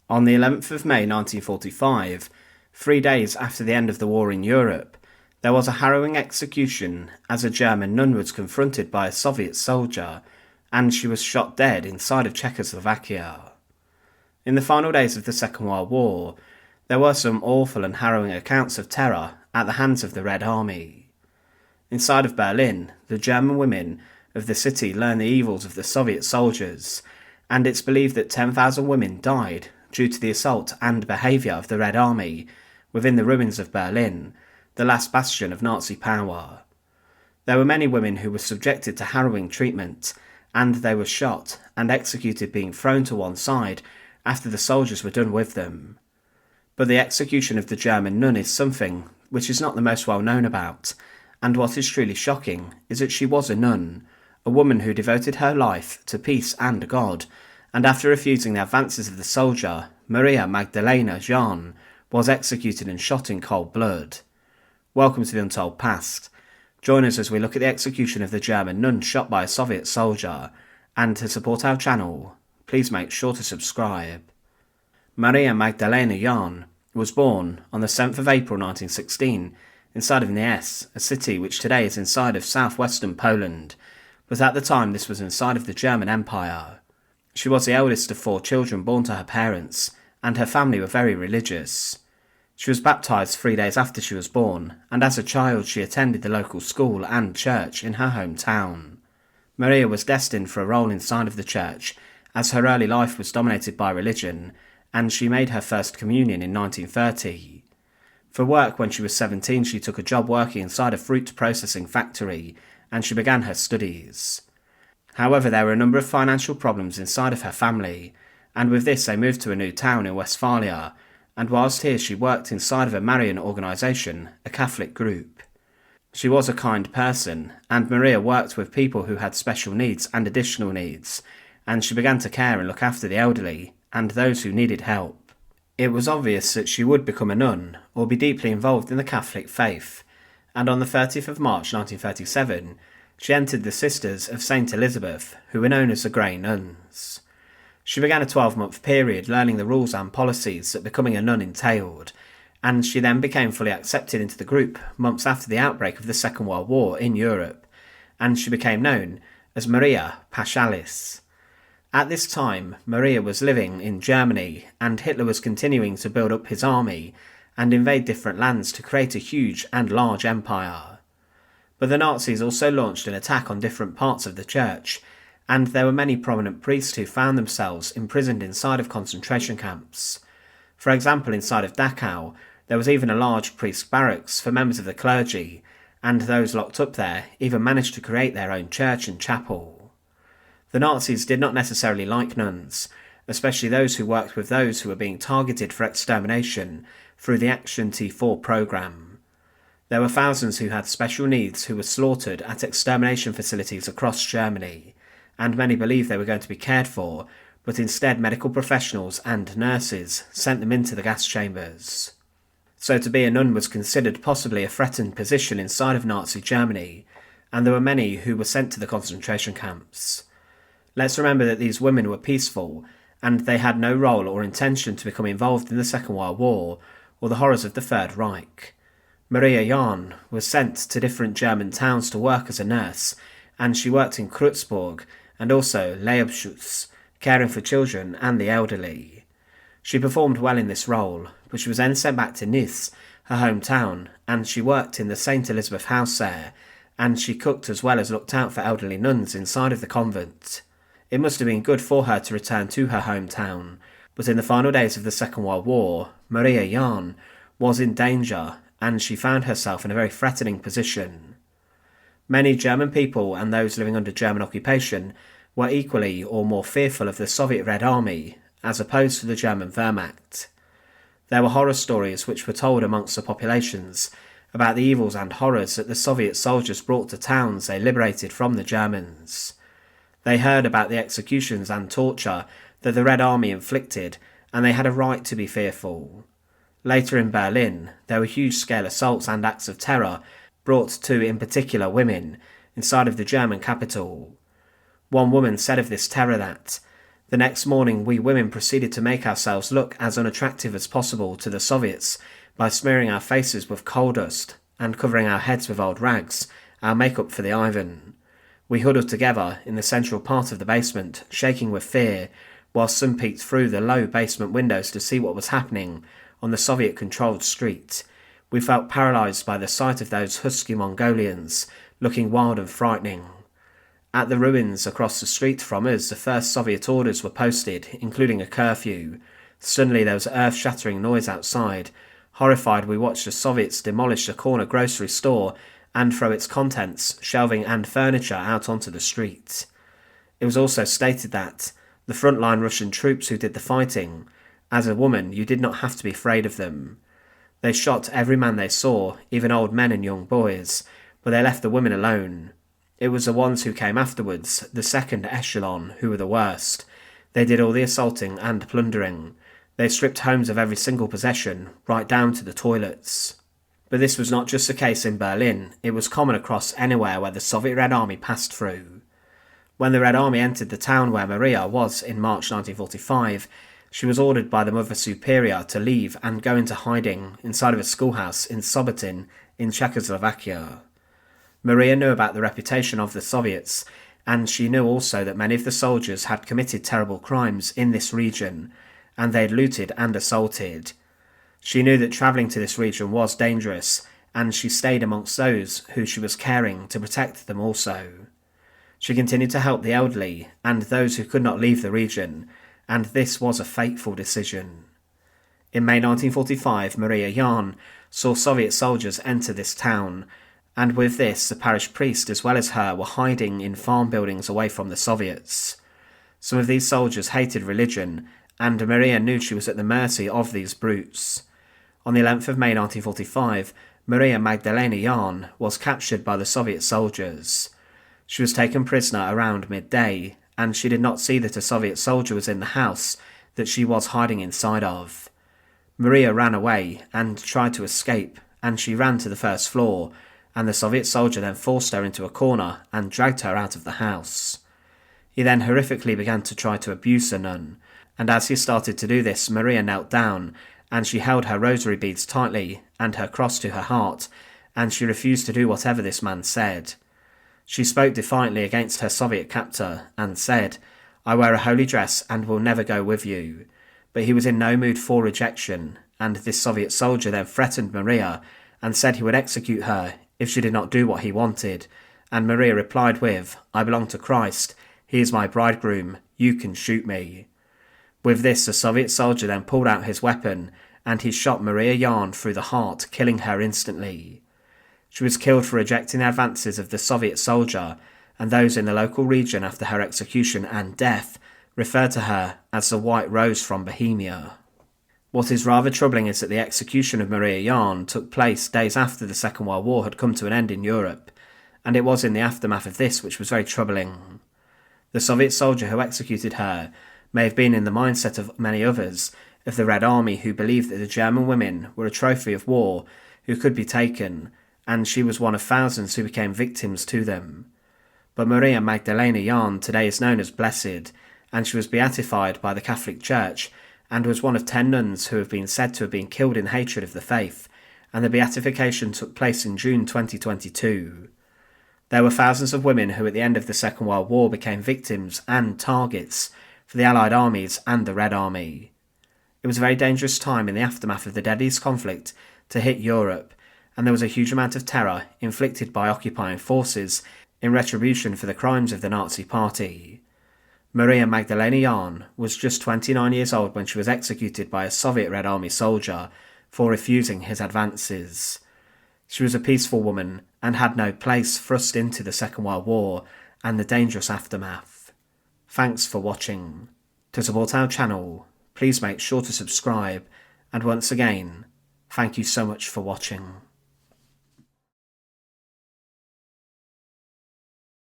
On the 11th of May 1945, 3 days after the end of the war in Europe, there was a harrowing execution as a German nun was confronted by a Soviet soldier, and she was shot dead inside of Czechoslovakia. In the final days of the Second World War, there were some awful and harrowing accounts of terror at the hands of the Red Army. Inside of Berlin, the German women of the city learned the evils of the Soviet soldiers, and it's believed that 10,000 women died due to the assault and behaviour of the Red Army within the ruins of Berlin, the last bastion of Nazi power. There were many women who were subjected to harrowing treatment, and they were shot and executed, being thrown to one side after the soldiers were done with them. But the execution of the German nun is something which is not the most well known about, and what is truly shocking is that she was a nun, a woman who devoted her life to peace and God, and after refusing the advances of the soldier, Maria Magdalena Jahn was executed and shot in cold blood. Welcome to The Untold Past. Join us as we look at the execution of the German nun shot by a Soviet soldier, and to support our channel, please make sure to subscribe. Maria Magdalena Jahn was born on the 7th of April 1916 inside of Nies, a city which today is inside of southwestern Poland, but at the time this was inside of the German Empire. She was the eldest of 4 children born to her parents, and her family were very religious. She was baptised 3 days after she was born, and as a child she attended the local school and church in her hometown. Maria was destined for a role inside of the church, as her early life was dominated by religion, and she made her first communion in 1930. For work when she was 17, she took a job working inside a fruit processing factory, and she began her studies. However, there were a number of financial problems inside of her family, and with this they moved to a new town in Westphalia, and whilst here she worked inside of a Marian organisation, a Catholic group. She was a kind person, and Maria worked with people who had special needs and additional needs, and she began to care and look after the elderly and those who needed help. It was obvious that she would become a nun or be deeply involved in the Catholic faith, and on the 30th of March 1937, she entered the Sisters of St. Elizabeth, who were known as the Grey Nuns. She began a 12-month period learning the rules and policies that becoming a nun entailed, and she then became fully accepted into the group months after the outbreak of the Second World War in Europe, and she became known as Maria Paschalis. At this time, Maria was living in Germany, and Hitler was continuing to build up his army and invade different lands to create a huge and large empire. But the Nazis also launched an attack on different parts of the church, and there were many prominent priests who found themselves imprisoned inside of concentration camps. For example, inside of Dachau, there was even a large priest barracks for members of the clergy, and those locked up there even managed to create their own church and chapel. The Nazis did not necessarily like nuns, especially those who worked with those who were being targeted for extermination through the Action T4 program. There were thousands who had special needs who were slaughtered at extermination facilities across Germany, and many believed they were going to be cared for, but instead medical professionals and nurses sent them into the gas chambers. So to be a nun was considered possibly a threatened position inside of Nazi Germany, and there were many who were sent to the concentration camps. Let's remember that these women were peaceful, and they had no role or intention to become involved in the Second World War or the horrors of the Third Reich. Maria Jahn was sent to different German towns to work as a nurse, and she worked in Kreutzburg and also Leibschutz, caring for children and the elderly. She performed well in this role, but she was then sent back to Nice, her hometown, and she worked in the St. Elizabeth house there, and she cooked as well as looked out for elderly nuns inside of the convent. It must have been good for her to return to her hometown, but in the final days of the Second World War, Maria Jahn was in danger, and she found herself in a very threatening position. Many German people and those living under German occupation were equally or more fearful of the Soviet Red Army as opposed to the German Wehrmacht. There were horror stories which were told amongst the populations about the evils and horrors that the Soviet soldiers brought to towns they liberated from the Germans. They heard about the executions and torture that the Red Army inflicted, and they had a right to be fearful. Later in Berlin, there were huge-scale assaults and acts of terror brought to, in particular, women inside of the German capital. One woman said of this terror that The next morning, we women proceeded to make ourselves look as unattractive as possible to the Soviets by smearing our faces with coal dust and covering our heads with old rags, our makeup for the Ivan. We huddled together in the central part of the basement, shaking with fear, whilst some peeked through the low basement windows to see what was happening on the Soviet-controlled street. We felt paralysed by the sight of those husky Mongolians, looking wild and frightening. At the ruins across the street from us, the first Soviet orders were posted, including a curfew. Suddenly there was an earth-shattering noise outside. Horrified, we watched the Soviets demolish a corner grocery store and throw its contents, shelving and furniture out onto the street. It was also stated that the frontline Russian troops who did the fighting, as a woman, you did not have to be afraid of them. They shot every man they saw, even old men and young boys, but they left the women alone. It was the ones who came afterwards, the second echelon, who were the worst. They did all the assaulting and plundering. They stripped homes of every single possession, right down to the toilets. But this was not just the case in Berlin, it was common across anywhere where the Soviet Red Army passed through. When the Red Army entered the town where Maria was in March 1945, she was ordered by the Mother Superior to leave and go into hiding inside of a schoolhouse in Sobotin in Czechoslovakia. Maria knew about the reputation of the Soviets, and she knew also that many of the soldiers had committed terrible crimes in this region, and they had looted and assaulted. She knew that travelling to this region was dangerous, and she stayed amongst those who she was caring to protect them also. She continued to help the elderly and those who could not leave the region, and this was a fateful decision. In May 1945, Maria Jahn saw Soviet soldiers enter this town, and with this, the parish priest as well as her were hiding in farm buildings away from the Soviets. Some of these soldiers hated religion, and Maria knew she was at the mercy of these brutes. On the 11th of May 1945, Maria Magdalena Jahn was captured by the Soviet soldiers. She was taken prisoner around midday, and she did not see that a Soviet soldier was in the house that she was hiding inside of. Maria ran away and tried to escape, and she ran to the first floor, and the Soviet soldier then forced her into a corner and dragged her out of the house. He then horrifically began to try to abuse the nun, and as he started to do this, Maria knelt down, and she held her rosary beads tightly and her cross to her heart, and she refused to do whatever this man said. She spoke defiantly against her Soviet captor and said, "I wear a holy dress and will never go with you." But he was in no mood for rejection, and this Soviet soldier then threatened Maria and said he would execute her if she did not do what he wanted, and Maria replied with, "I belong to Christ, he is my bridegroom, you can shoot me." With this, the Soviet soldier then pulled out his weapon, and he shot Maria Jahn through the heart, killing her instantly. She was killed for rejecting the advances of the Soviet soldier, and those in the local region after her execution and death referred to her as the White Rose from Bohemia. What is rather troubling is that the execution of Maria Jahn took place days after the Second World War had come to an end in Europe, and it was in the aftermath of this which was very troubling. The Soviet soldier who executed her may have been in the mindset of many others of the Red Army who believed that the German women were a trophy of war who could be taken, and she was one of thousands who became victims to them. But Maria Magdalena Jahn today is known as Blessed, and she was beatified by the Catholic Church and was one of 10 nuns who have been said to have been killed in hatred of the faith, and the beatification took place in June 2022. There were thousands of women who at the end of the Second World War became victims and targets for the Allied armies and the Red Army. It was a very dangerous time in the aftermath of the deadliest conflict to hit Europe, and there was a huge amount of terror inflicted by occupying forces in retribution for the crimes of the Nazi Party. Maria Magdalena Jahn was just 29 years old when she was executed by a Soviet Red Army soldier for refusing his advances. She was a peaceful woman and had no place thrust into the Second World War and the dangerous aftermath. Thanks for watching. To support our channel, please make sure to subscribe, and once again, thank you so much for watching.